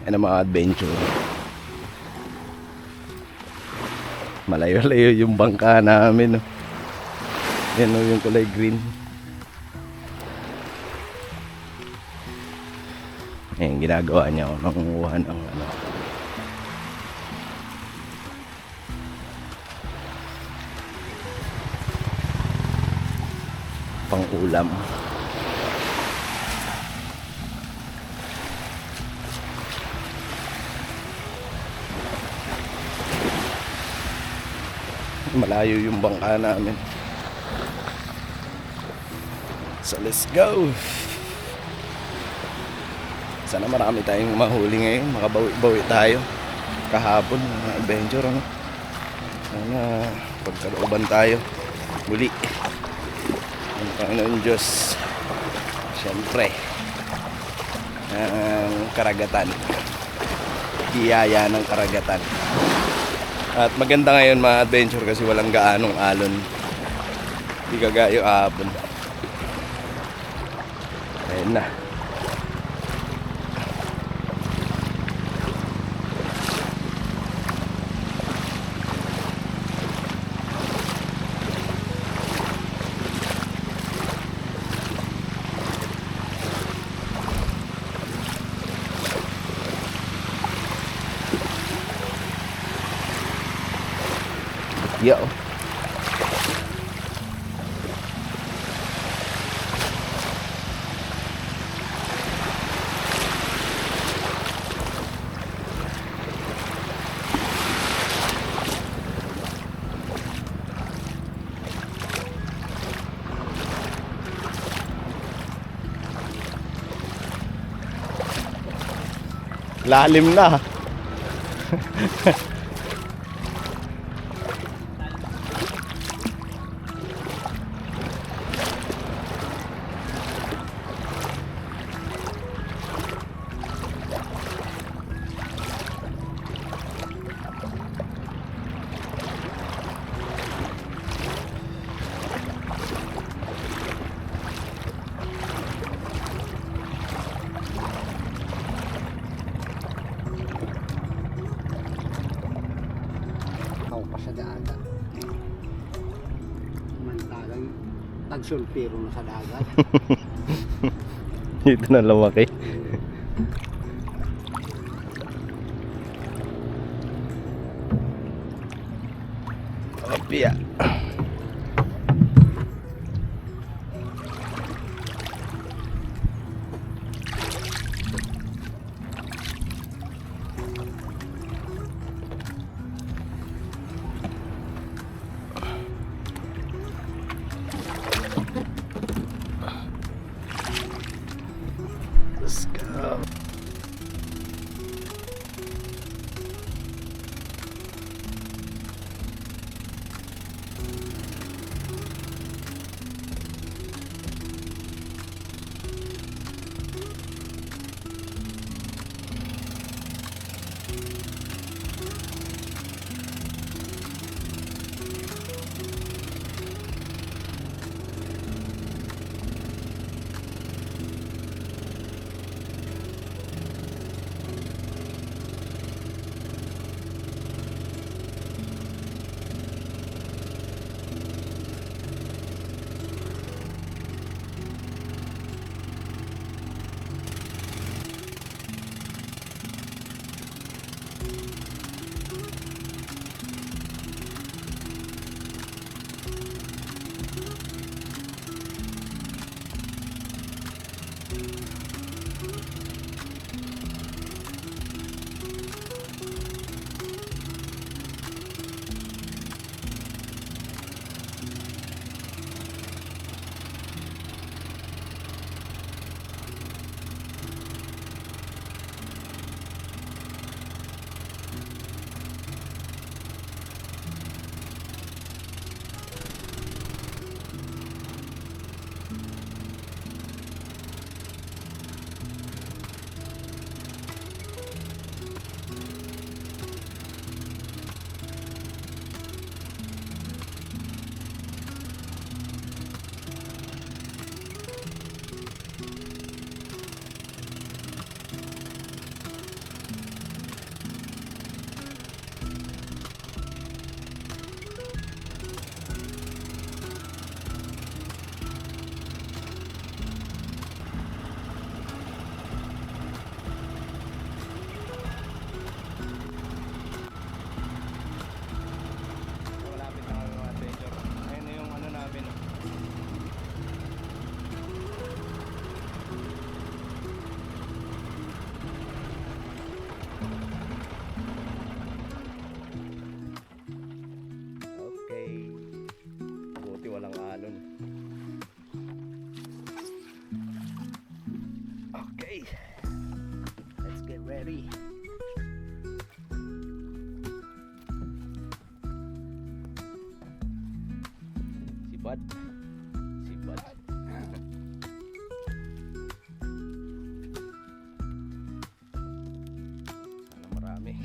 Yan ang mga adventure. Malayo-layo yung bangka namin, no? Yan, no, yung kulay green. Yan, ginagawa niya, nangunguha ng ano, pang ulam. Malayo yung bangka namin. So let's go. Sana marami tayong mahuli ngayon. Makabawi-bawi tayo. Kahapon mga adventure, ano? Sana pagkalooban tayo muli ang Panginoon Diyos, siyempre ang karagatan, biyaya ng karagatan. At maganda ngayon mga adventure kasi walang gaanong alon, di kagayo hapon. Ayun na. Yo. Lalim na. Sa dagat. Mantalang tagsulpiro na sa dagat. Dito na lumaki. Opya. Let's go. Okay. Let's get ready. Sipad. Sipad. Sana marami.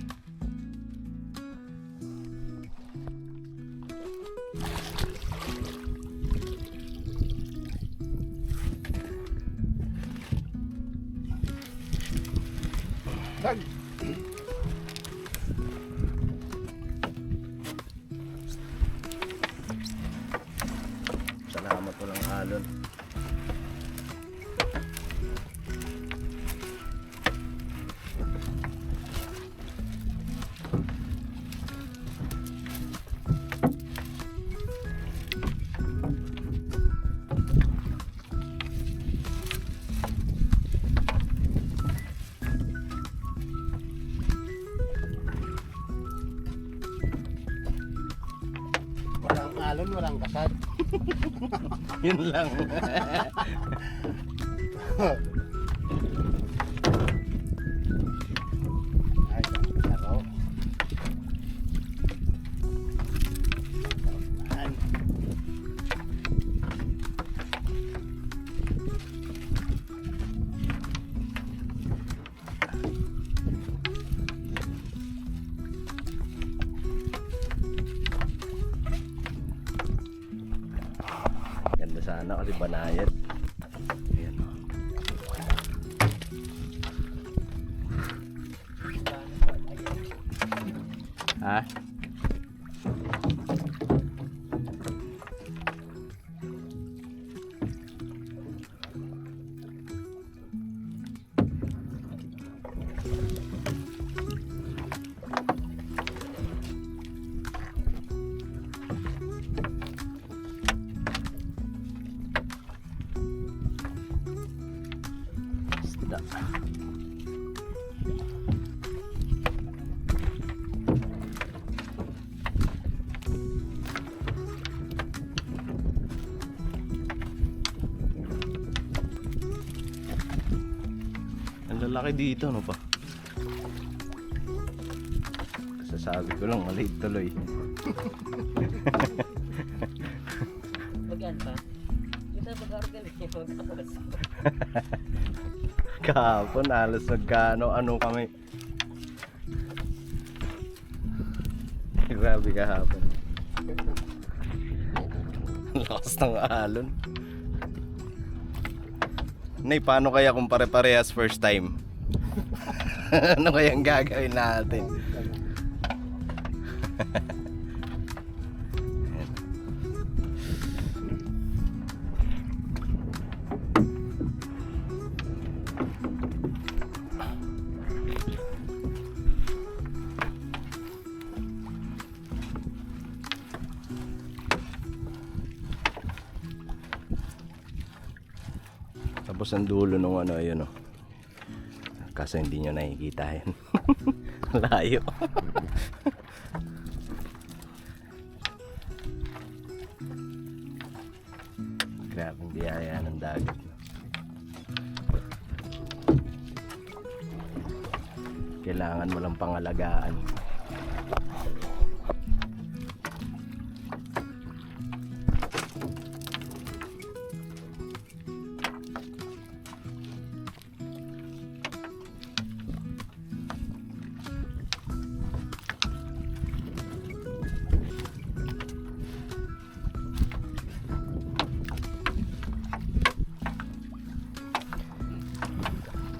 Dag! Salamat walang alon. Walang alon, walang kasad. Yun lang. Ay, laro. Ay, Ganda sana kasi banayad. Ayan o. Ha? Isda. Ang lalaki dito, ano pa? Sasabi ko lang, maliit tuloy. Bagan pa. Kita pag-organize tapos. Kahapon, alas nagkano-ano kami. Grabe kahapon. Lakas ng alon. Nay, paano kaya kung pare-parehas first time? Ano kayang gagawin natin? Tapos ang dulo nung ano, ayun o. Kaso hindi nyo nakikita yan. Layo. Grabe ang biyaya ng dagat. Kailangan mo lang pangalagaan.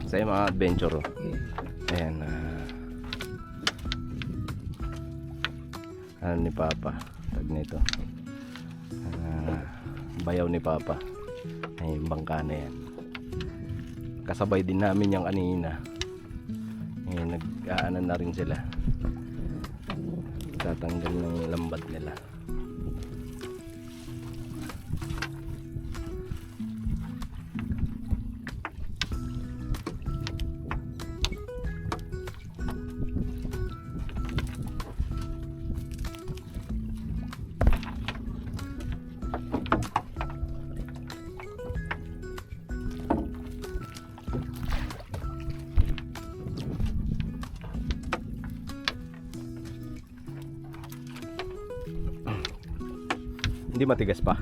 Sa mga adventure, oh. Ayan, ano ni Papa, tag nito, bayaw ni Papa. Ay, yung bangka na yan, kasabay din namin yung kanina. Nag-aano na rin sila, tatanggal ng lambat nila. Hindi matigas pa.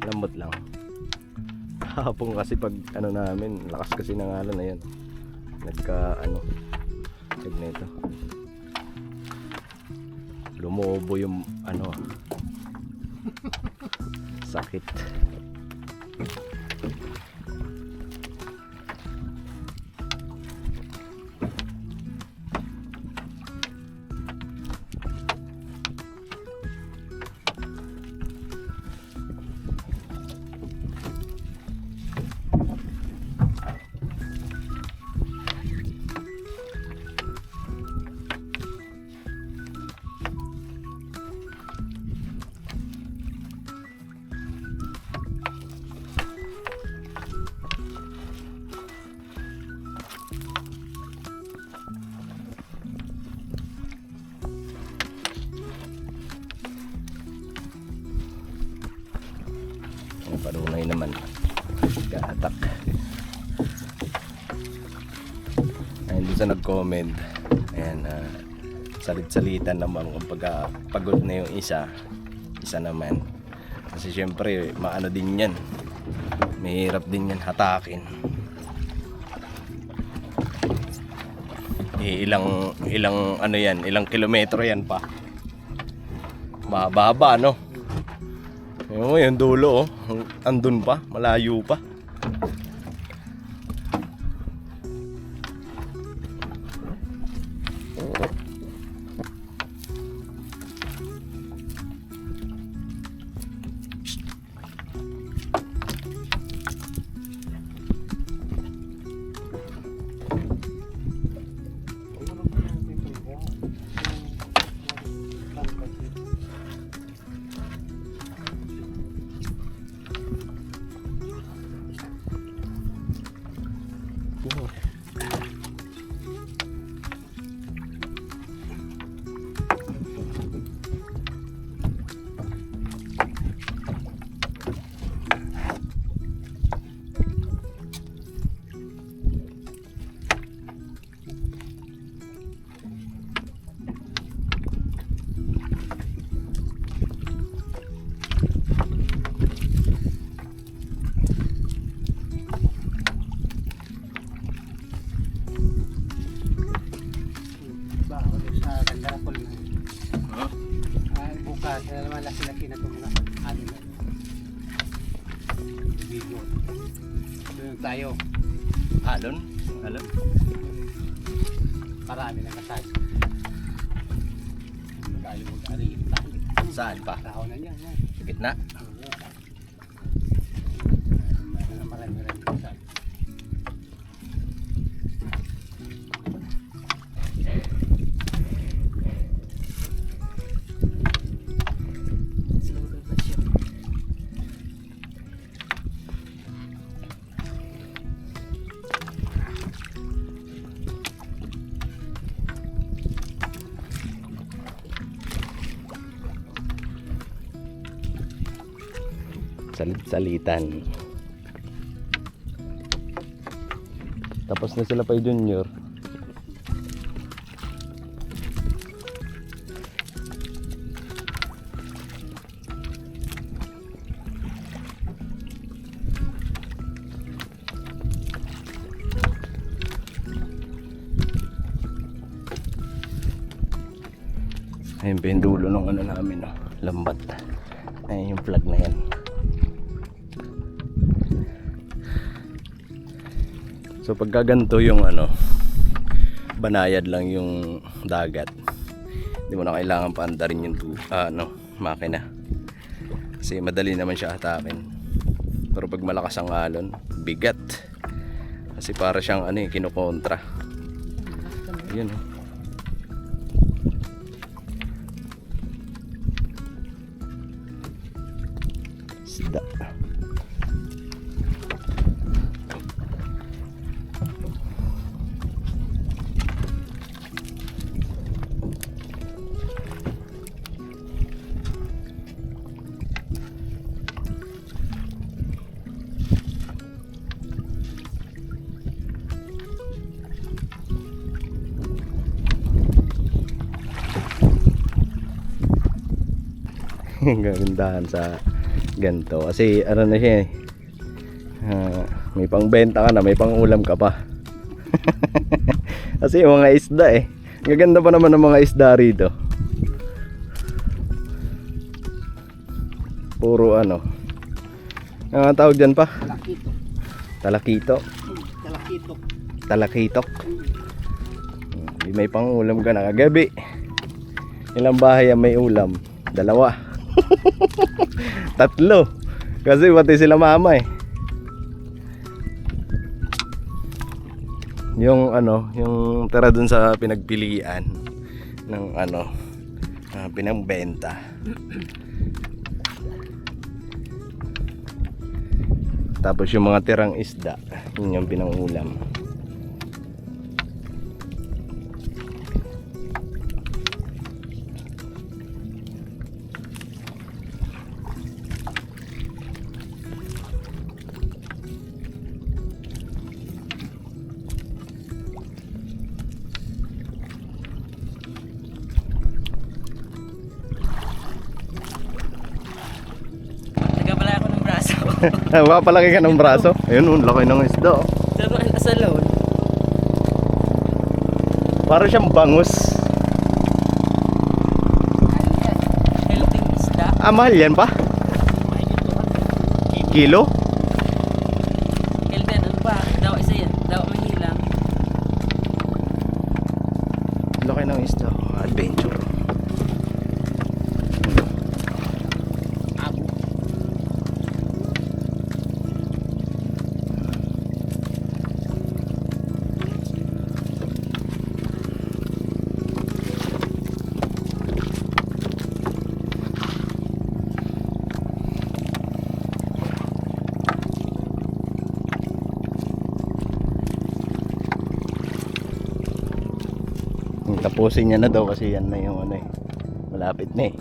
Lambot lang. Hapon kasi pag ano namin, lakas kasi ng alon na yan. Nagka ano, tag na ito. Lumobo yung ano, sakit. Parunay naman kaatak. Ayun doon sa nag-comment, ayan, salit-salitan naman kung pagod na yung isa naman, kasi syempre maano din yan, mahirap din yan hatakin. Ilang ano yan, ilang kilometro yan pa, mahaba no. Yung dulo, andun pa, malayo pa. Bukas, naman laki-laki na itong mga alon. Video. Doon tayo. Alon? Alon? Parami na kasal. Tayo mag-ariin tayo. Saan pa? Tao na niya. Sa gitna? Marami kasal. Salit-salitan. Tapos na sila pa junior. Ayun pa yung dulo ng ano namin, no? Lambat. Ayun yung flag na yan. So pagka ganito yung ano, banayad lang yung dagat, hindi mo na kailangan paandarin yung makina, kasi madali naman siya hatakin. Pero pag malakas ang alon, bigat, kasi para siyang ano, kinokontra. Yun, oh. Isda. Gagandahan sa ganito. Kasi ano na siya eh. May pangbenta ka na, may pangulam ka pa. Kasi yung mga isda eh. Gaganda pa naman ng mga isda rito. Puro ano. Ang tawag dyan pa? Talakito. Talakito. Talakito. Talakitok. May pangulam ka na kagabi. Ilang bahay ang may ulam? 2. 3. Kasi pati sila mama eh. Yung ano, yung tira dun sa pinagpilian ng ano, pinangbenta. Tapos yung mga tirang isda, yun yung pinangulam. Nagkapala ako ng braso. Mapalaki ka ng braso. Ayun, laki ng isda. Oh. Sa loan. Para siyang bangus. Healthy isda. Mahal yan pa? Kilo? Healthy ano ba? Daw isa yan. Daw mahilang. Laki ng isda. Adventure. Abo. Tapusin niya na daw kasi yan na yung ano eh. Malapit na eh.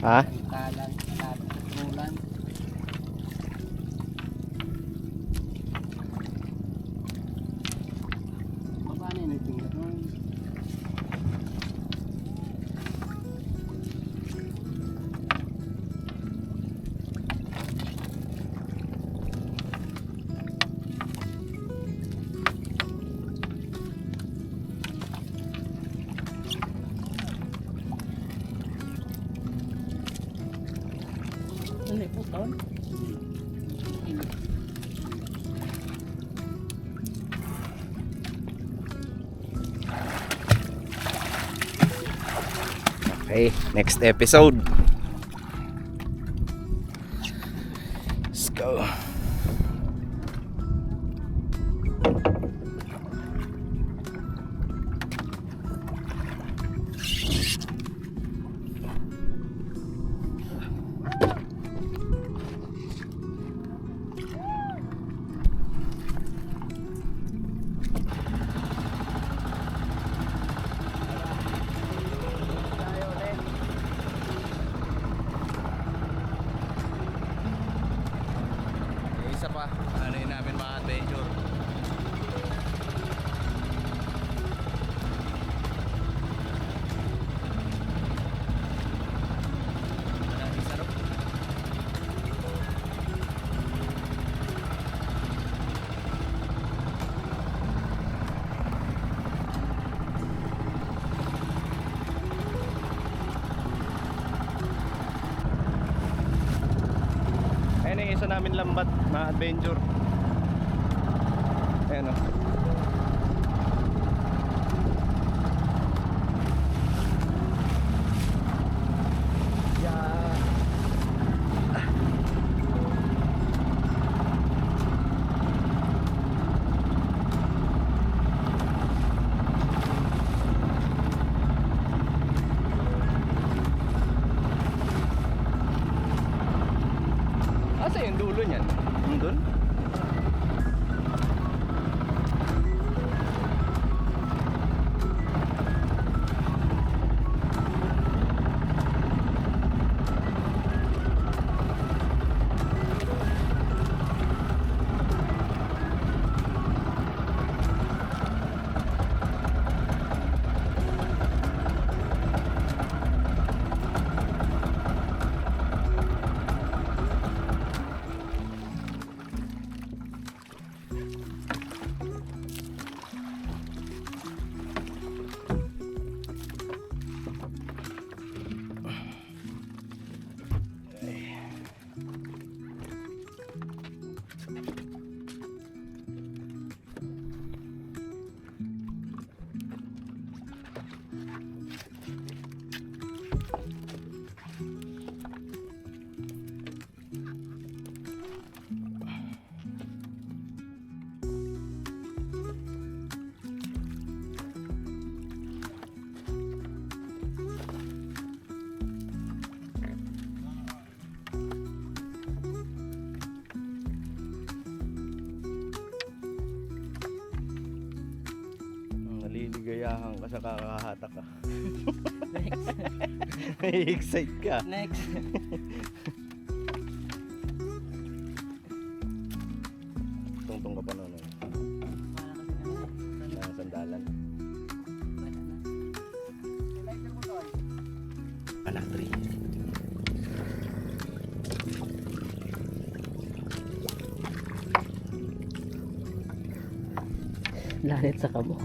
Ha? Talan, tulan. Paano yun nagtingin doon? Ano yung puton? Okay, next episode. Let's go. Isa pa, ano yun namin mga adventure. Maraming sarap. Ayun yung isa namin lambat na adventure. Ayan o. kasiyahan ka sa kakahatak ka. Next. Excite ka. Next. Tungtong ka pa noon. Para kasi Ng sandalan. Anak 3. Lanit sa kamo.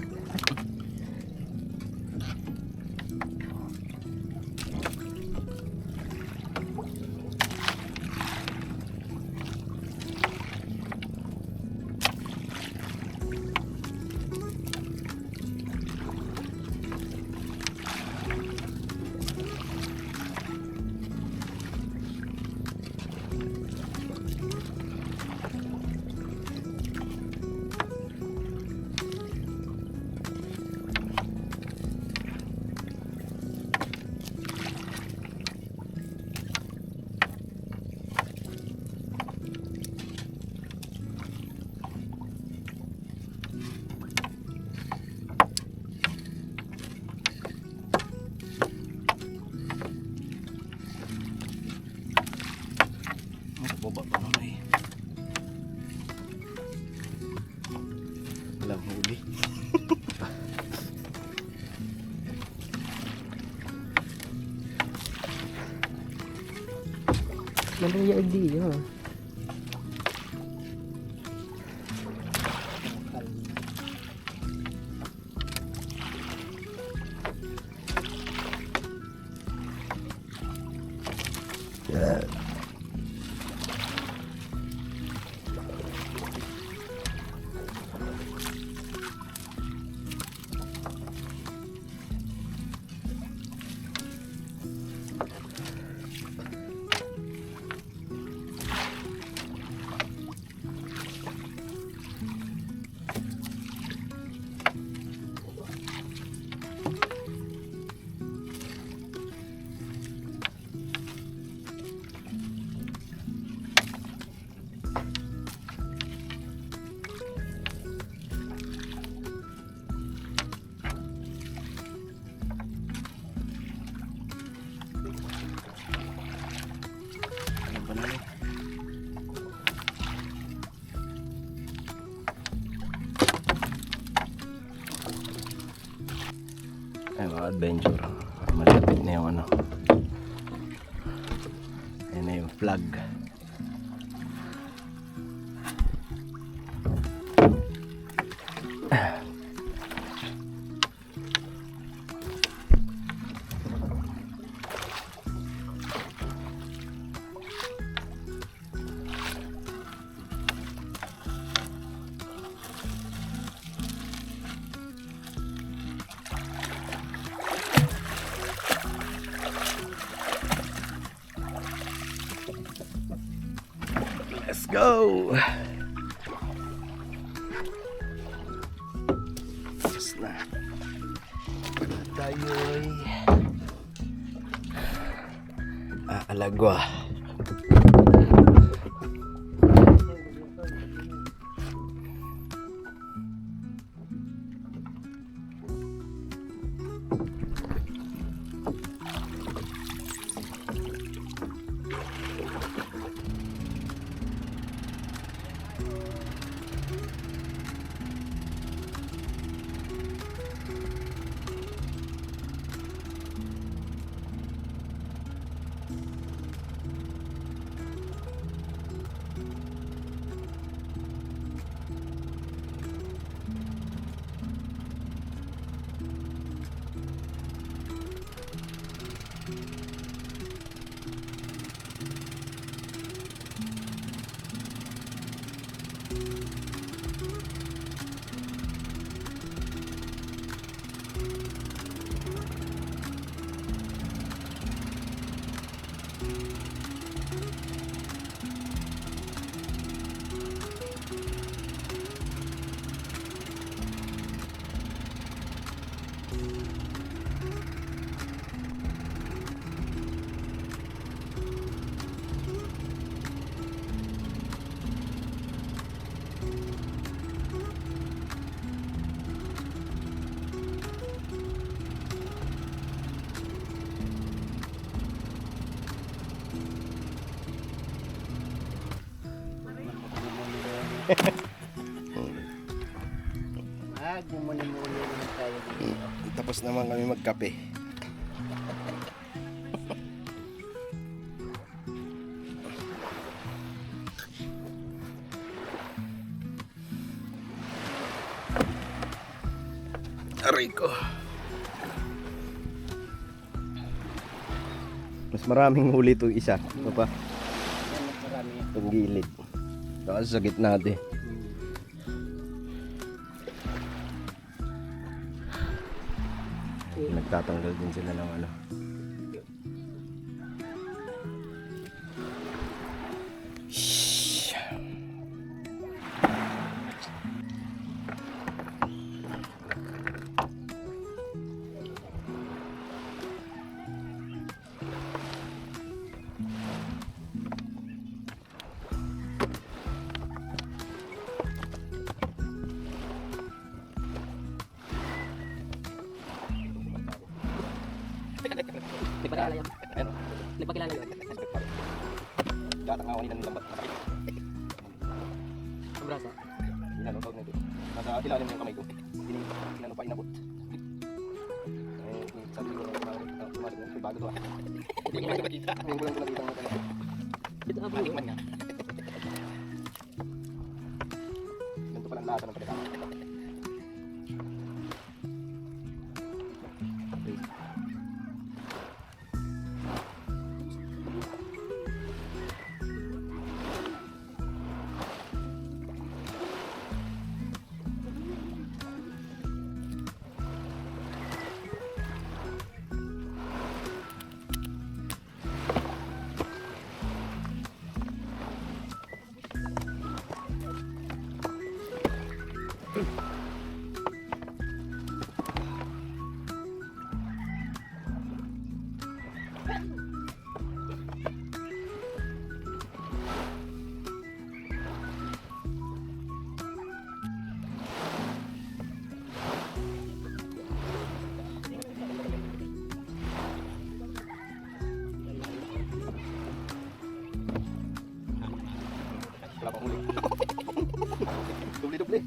Baba pa naman eh. Walang huli. Maluya hindi yun. Ano ba naman? Ay, mga adventure. Malapit na yung ano. Ayan na yung flag. Let's go! Yes na. Tayo'y aalagwa. Tapos naman kami magkape. Aray ko. Mas maraming huli itong isa. Ito pa. Yan, marami yan. Itong gilid. Saka sa gitna din. Nagtatanggal din sila ng ano. Shhh. Nagpakilala yun. Ano? Nagpakilala yun. Tatangawan ng lambat. Ang braso. Inano tawag nito. Nasa ilalim ng kamay ko. Inano pa inabot. Eh, sabi ko tumatik na bago to. Hindi ko lang nakita. Hindi ko lang nakita ng ano. Ito nga po. Matikman nga. Ganito palang lasa ng pagkakataon. Wala pang huli. Dubli-dubli.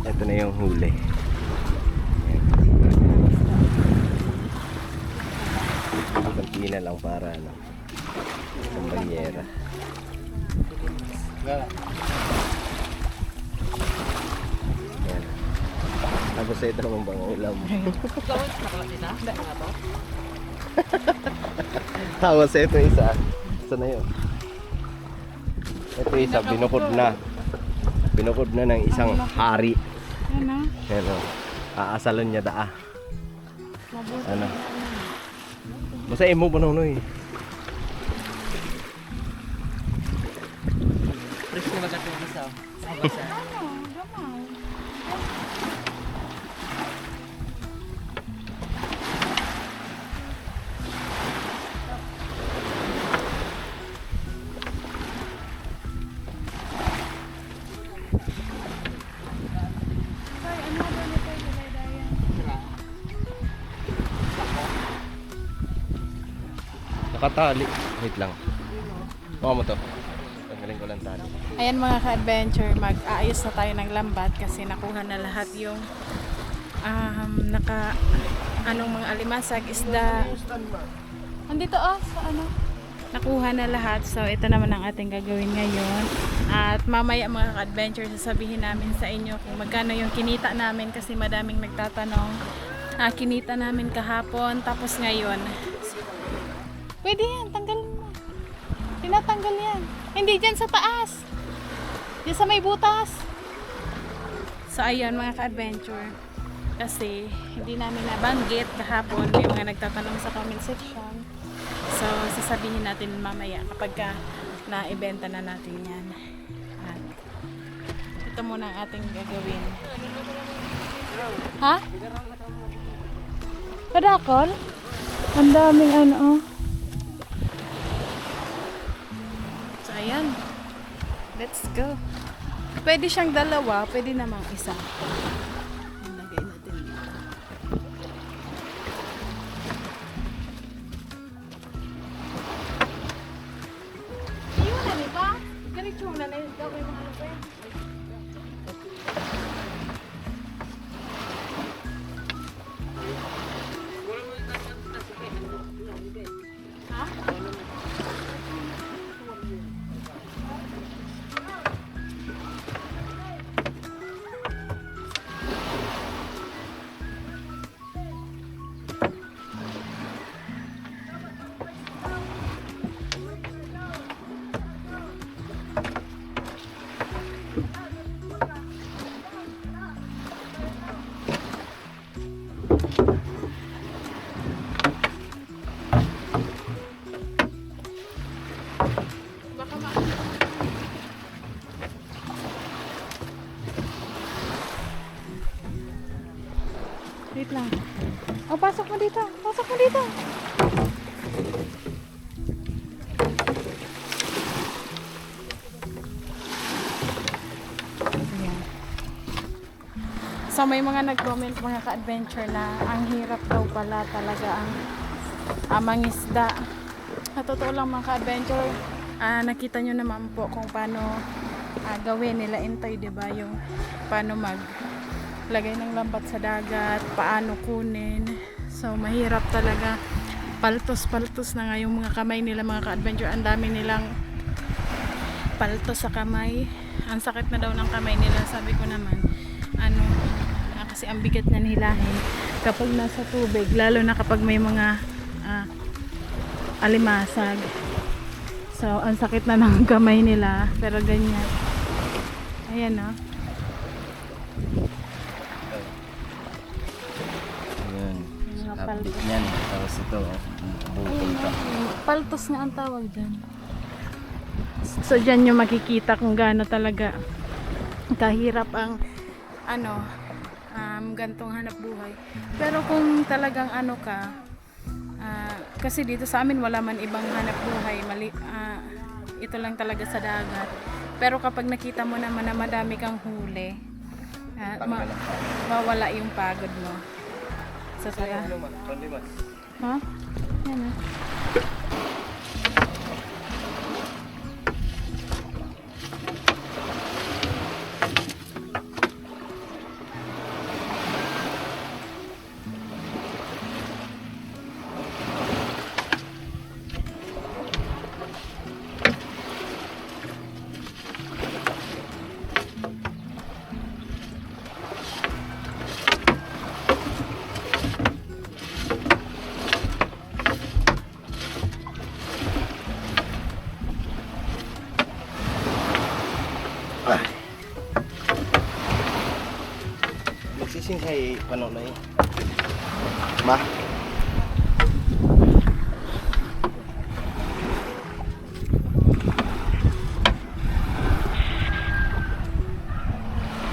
Ito na yung huli. Kunti na lang para ano, ng banyera. Wala. Yan. Tapos ito naman bang ulam. Nakakasita? Hindi nga to. Tapos ito isa. Isa na yun. Ito isa, binukod na. Binukod na ng isang hari. Ano? Ano, aasalon niya daa. Mabuti. Ano? Basta mo pa nunoy. Fresh na magkat yung isa. Sa basa. Ano? Gamay. Ay, ano ba nito yung Dayan? Nakatali. Wait lang. Baka mo to. Tanggalin ko lang tali. Ayan mga ka-adventure, mag-aayos na tayo ng lambat kasi nakuha na lahat yung anong mga alimasag, isda. Andito sa ano? Nakuha na lahat. So ito naman ang ating gagawin ngayon. At mamaya mga ka-adventure, sasabihin namin sa inyo kung magkano yung kinita namin kasi madaming nagtatanong. Kinita namin kahapon tapos ngayon. Pwede yan, tanggalin mo. Tinatanggal yan. Hindi dyan sa taas. Diyan sa may butas. So ayun mga ka-adventure. Kasi hindi namin nabanggit kahapon. May mga nagtatanong sa comment section. So sasabihin natin mamaya kapag na ibenta na natin yan. At ito muna ang ating gagawin. Ha? Kadakol? Ang daming ano oh. So ayan. Let's go. Pwede siyang dalawa, pwede namang isa. Lagay natin dito. Ayun na, di ba? Ganito na na yung gawin mga ano pa yan. Ha? Baka ma... Wait lang. Oh, pasok mo dito. Pasok mo dito. Ayan. So, may mga nag-comment mga ka-adventure na ang hirap daw pala talaga ang mangisda. Sa totoo lang mga ka-adventure, nakita nyo naman po kung paano gawin nila Intoy, diba? Yung paano maglagay ng lambat sa dagat, paano kunin. So mahirap talaga. Paltos na nga yung mga kamay nila mga ka-adventure. Ang dami nilang paltos sa kamay. Ang sakit na daw ng kamay nila. Sabi ko naman, kasi ang bigat na hilahin kapag nasa tubig, lalo na kapag may mga alimasag. So, ang sakit na ng kamay nila. Pero ganyan. Ayan, no? Ayan. Mga Update paltos. niyan. Tapos ito, bukol pa. Paltos nga ang tawag dyan. So, dyan nyo makikita kung gaano talaga kahirap ang gantong hanap buhay. Pero kung talagang kasi dito sa amin wala man ibang hanap buhay, ito lang talaga sa dagat. Pero kapag nakita mo naman na madami kang huli, mawala yung pagod mo. So, kaya, ha? Yan ah. Nagsising kay Panonoy. Ma?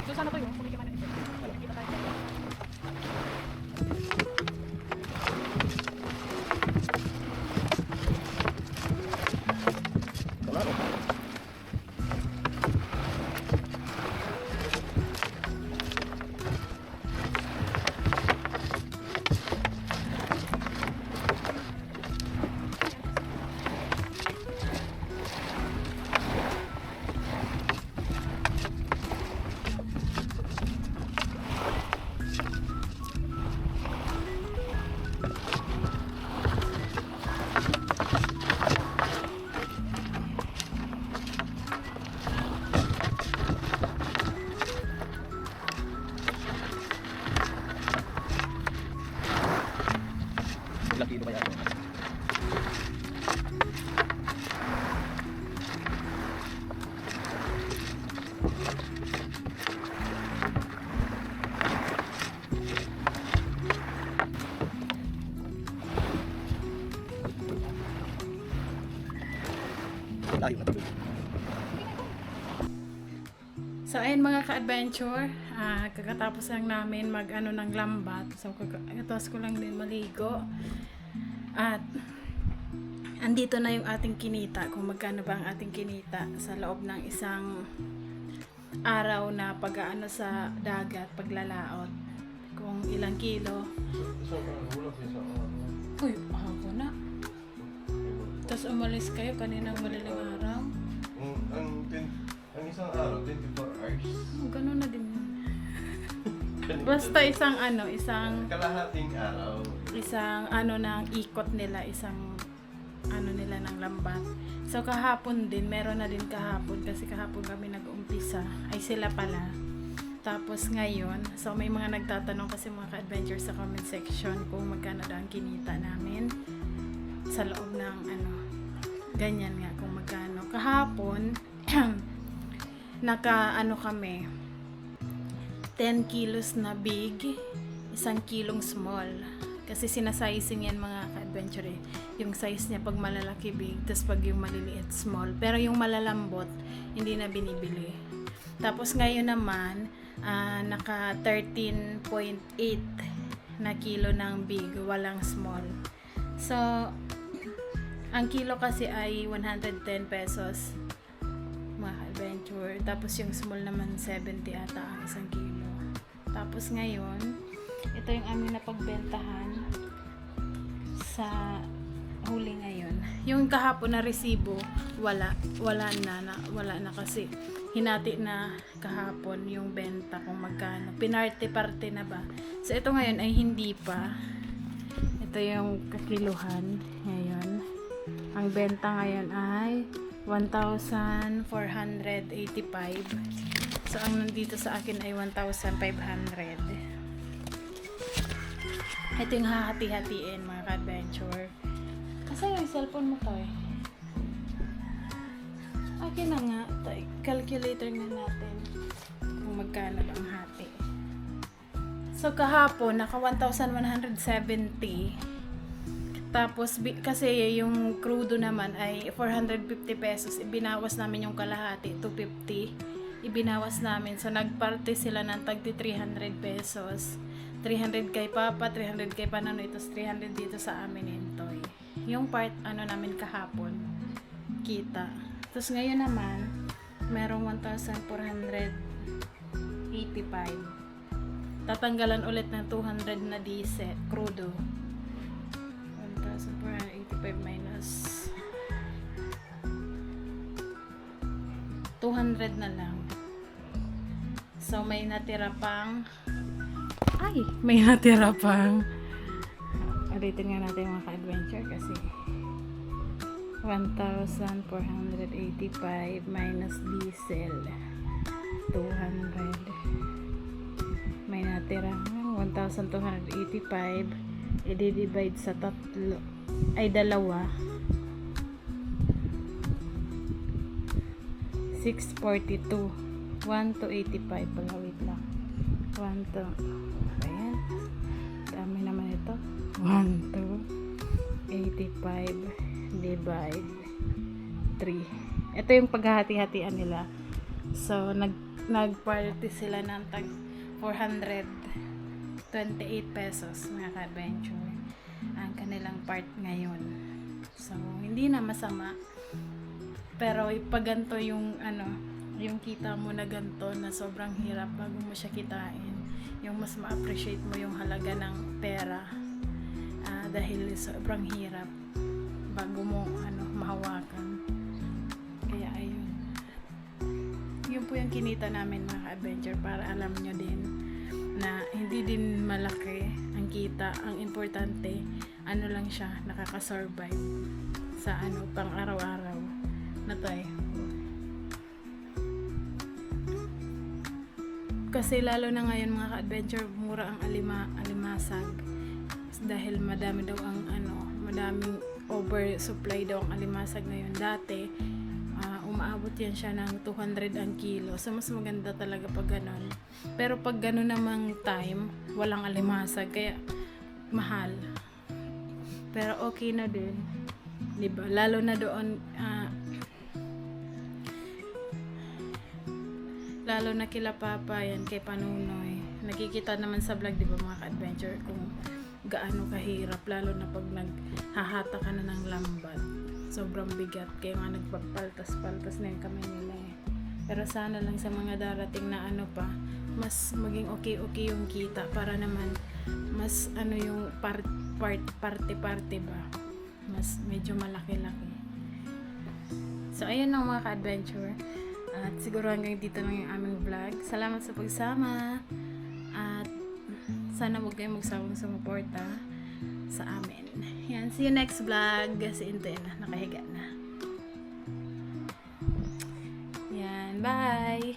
So, sana tayo? Kumikita ka na ito. Kumikita tayo. Kanaro? Ilang kilo kaya ito? Layo na tuloy. So ayun mga ka-adventure, kakatapos lang namin mag-ano ng lambat. So kakatapos ko lang din maligo. At andito na yung ating kinita, kung magkano ba ang ating kinita sa loob ng isang araw na pag-aano sa dagat, paglalaot. Kung ilang kilo. Uy, ako na. Tapos umalis kayo kaninang madaling araw. Ang isang araw, 24 hours. Ganun na din yun. Basta isang Kalahating araw. isang ng ikot nila, isang nila ng lambat. So kahapon din, meron na din kahapon kasi kahapon kami nag-umpisa. Ay sila pala. Tapos ngayon, so may mga nagtatanong kasi mga ka-adventure sa comment section kung magkano daw ang kinita namin sa loob ng ganyan nga kung magkano. Kahapon, kami 10 kilos na big, 1 kilong small. Kasi sinasizing yan mga ka-adventure eh. Yung size niya pag malalaki big, tapos pag yung maliliit small. Pero yung malalambot, hindi na binibili. Tapos ngayon naman, naka 13.8 na kilo ng big, walang small. So, ang kilo kasi ay 110 pesos mga adventure. Tapos yung small naman 70 ata ang isang kilo. Tapos ngayon, ito yung aming napagbentahan sa huli ngayon. Yung kahapon na resibo, wala na kasi hinati na kahapon yung benta kung magkano. Pinarte-parte na ba? So ito ngayon ay hindi pa. Ito yung kakiluhan ngayon. Ang benta ngayon ay 1,485. So, ang nandito sa akin ay 1,500. Ito yung hahati-hatiin mga ka-adventure. Kasi yung cellphone mo to eh. Akin na nga. Calculator na natin kung magkano ba ang hati. So, kahapon, naka 1,170. Tapos, kasi yung crudo naman ay 450 pesos. Ibinawas namin yung kalahati, 250. Ibinawas namin. So, nagparte sila ng tagti 300 pesos. 300 kay Papa, 300 kay Pananoy, tapos 300 dito sa amin Intoy. Yung part, namin kahapon, kita. Tapos ngayon naman, merong 1,485. Tatanggalan ulit ng 200 na diesel, crudo. 1,485 minus 200 na lang. So may natira pang ulitin nga natin mga ka-adventure kasi 1,485 minus diesel 200 may natira 1,285 i-divide sa dalawa 642 1 to 85 pala wait lang 1 to ayan dami naman ito 1 to 85 divide 3 ito yung paghahati-hatian nila so nagparty sila ng tag 428 pesos mga ka-adventure ang kanilang part ngayon so hindi na masama pero pag ganito yung yung kita mo na ganito na sobrang hirap bago mo siya kitain yung mas ma-appreciate mo yung halaga ng pera dahil sobrang hirap bago mo mahawakan kaya ayun yun po yung kinita namin mga adventure para alam nyo din na hindi din malaki ang kita ang importante lang siya nakaka-survive sa pang araw-araw na tayo. Kasi lalo na ngayon mga ka-adventure, mura ang alimasag. Dahil madami daw ang madaming oversupply daw ang alimasag ngayon. Dati, umaabot yan siya ng 200 ang kilo. So, mas maganda talaga pag ganon. Pero pag ganon namang time, walang alimasag. Kaya, mahal. Pero okay na din. Diba? Lalo na doon, Lalo na kila Papa, yan kay Panunoy. Nakikita naman sa vlog, di ba mga ka-adventure, kung gaano kahirap, lalo na pag naghahata ka na ng lambat. Sobrang bigat, kaya nga nagpapaltas-paltas na yung kamay nila eh. Pero sana lang sa mga darating na ano pa, mas maging okay yung kita para naman mas ano yung party ba, mas medyo malaki-laki. So ayun lang mga ka-adventure, at siguro hanggang dito lang yung aming vlog. Salamat sa pagsama, at sana huwag kayong magsawang sumuporta sa amin. Yan, see you next vlog. Si Inte na, nakahiga na. Yan, bye!